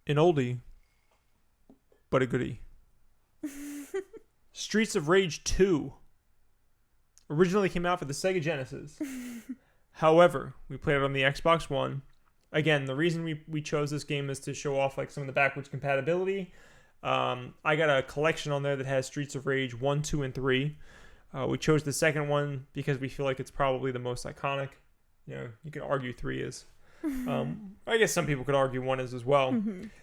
An oldie, but a goodie. Streets of Rage 2 originally came out for the Sega Genesis. However, we played it on the Xbox One. Again, the reason we chose this game is to show off like some of the backwards compatibility. I got a collection on there that has Streets of Rage 1, 2, and 3. We chose the second one because we feel like it's probably the most iconic. You know, you could argue 3 is. I guess some people could argue 1 is as well.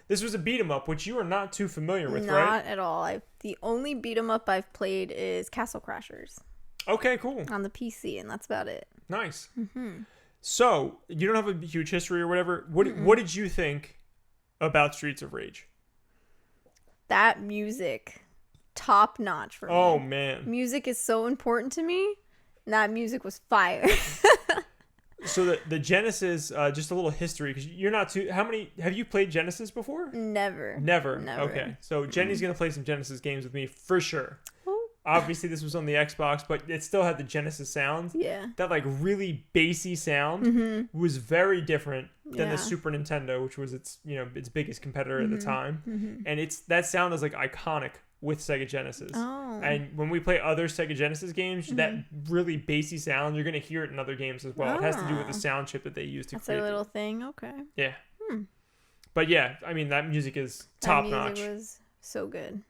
This was a beat 'em up, which you are not too familiar with, right? Not at all. The only beat 'em up I've played is Castle Crashers. Okay, cool. On the PC, and that's about it. Nice. So, you don't have a huge history or whatever. What did you think about Streets of Rage? That music, top notch for me. Oh, man. Music is so important to me. And that music was fire. So the Genesis, just a little history, because you're not too... How many... Have you played Genesis before? Never. Okay. So Jenny's going to play some Genesis games with me for sure. Obviously, this was on the Xbox, but it still had the Genesis sound. Yeah. That, like, really bassy sound was very different than Yeah. the Super Nintendo, which was its biggest competitor at the time. And that sound is, like, iconic with Sega Genesis. Oh. And when we play other Sega Genesis games, that really bassy sound, you're going to hear it in other games as well. It has to do with the sound chip that they use to That's create a little thing. Okay. Yeah. But yeah, I mean, that music is top notch. That music was so good.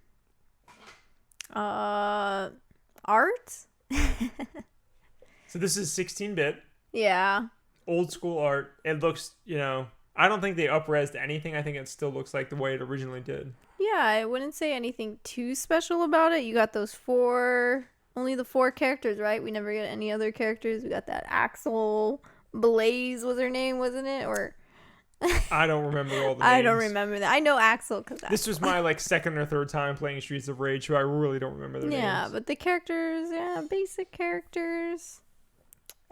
Art? So this is 16-bit. Yeah. Old school art. It looks, I don't think they up-resed anything. I think it still looks like the way it originally did. Yeah, I wouldn't say anything too special about it. You got those only the 4 characters, right? We never get any other characters. We got that Axel Blaze was her name, wasn't it? Or I don't remember all the names. I don't remember that. I know Axel because this was my second or third time playing Streets of Rage, so I really don't remember their names. Yeah, but the characters, basic characters.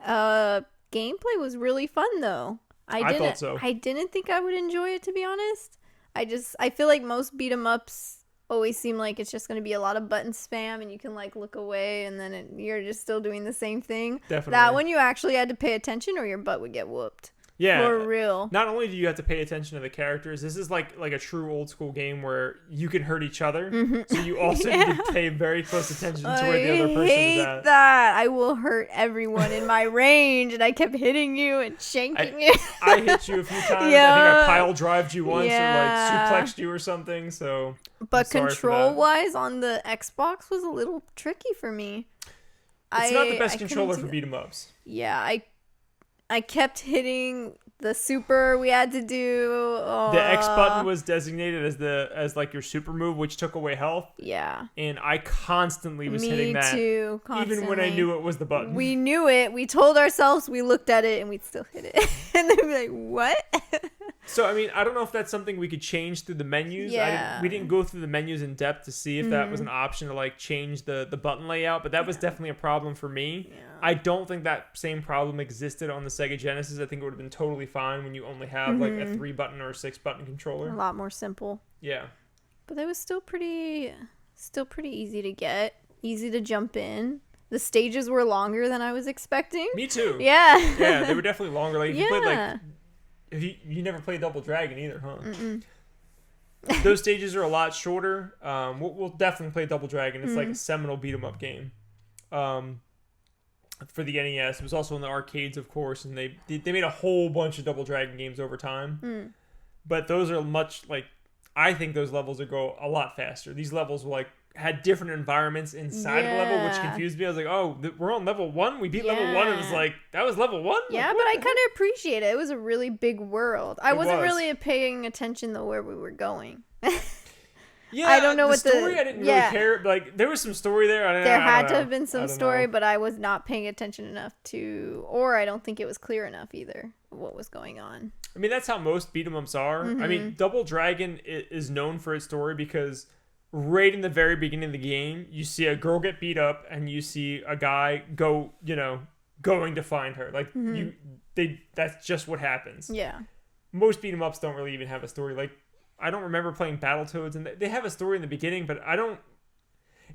Gameplay was really fun though. I thought so. I didn't think I would enjoy it, to be honest. I feel like most beat 'em ups always seem like it's just going to be a lot of button spam and you can look away and then you're just still doing the same thing. Definitely. That one you actually had to pay attention or your butt would get whooped. Yeah. For real. Not only do you have to pay attention to the characters, this is like a true old school game where you can hurt each other. So you also need to pay very close attention to where the other person is at. I hate that. I will hurt everyone in my range and I kept hitting you and shanking you. I hit you a few times. Yeah. I think I pile drived you once Yeah. or suplexed you or something. So, But control wise on the Xbox was a little tricky for me. It's not the best controller for beat 'em ups. Yeah, I kept hitting the super we had to do. The X button was designated as your super move, which took away health. Yeah. And I constantly was hitting that. Me too, constantly. Even when I knew it was the button. We knew it. We told ourselves, we looked at it, and we'd still hit it. And they'd be like, what? So, I mean, I don't know if that's something we could change through the menus. Yeah. We didn't go through the menus in depth to see if that was an option to change the button layout, but that was definitely a problem for me. Yeah. I don't think that same problem existed on the Sega Genesis. I think it would have been totally fine when you only have a 3-button or a 6-button controller. A lot more simple. Yeah. But it was still pretty easy to get, easy to jump in. The stages were longer than I was expecting. Me too. Yeah. Yeah, they were definitely longer. If you played Yeah. if you never played Double Dragon either, huh? Those stages are a lot shorter. We'll definitely play Double Dragon. It's like a seminal beat 'em up game. For the NES, it was also in the arcades, of course, and they made a whole bunch of Double Dragon games over time. But those are much I think those levels would go a lot faster. These levels were had different environments inside the level, which confused me. I was like, oh, we're on level 1? We beat level 1? It was that was level 1? Yeah, but I kind of appreciate it. It was a really big world. I wasn't really paying attention though where we were going. Yeah, I don't know what the story. I didn't really care. There was some story there. There had to have been some story, but I was not paying attention enough or I don't think it was clear enough either of what was going on. I mean, that's how most beat 'em ups are. I mean, Double Dragon is known for its story because right in the very beginning of the game, you see a girl get beat up and you see a guy going to find her. That's just what happens. Yeah. Most beat 'em ups don't really even have a story. I don't remember playing Battletoads, and they have a story in the beginning, but I don't.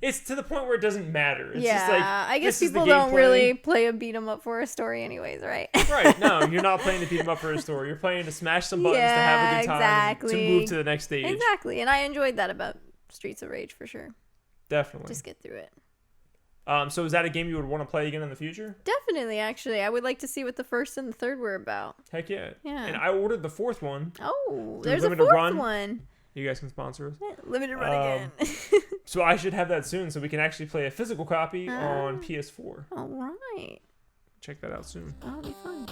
it's to the point where it doesn't matter. It's yeah, just like, I guess this is the people don't gameplay. really play a beat 'em up for a story, anyways, right? Right? No, you're not playing to beat 'em up for a story. You're playing to smash some buttons to have a good time, exactly. to move to the next stage. Exactly, and I enjoyed that about Streets of Rage for sure. Definitely. Just get through it. So is that a game you would want to play again in the future? Definitely, actually, I would like to see what the first and the third were about. Heck yeah. Yeah. And I ordered the fourth one. Oh, Through there's a Limited fourth Run. one. You guys can sponsor us. Limited run again. So I should have that soon, so we can actually play a physical copy on PS4. All right. Check that out soon. That'll be fun.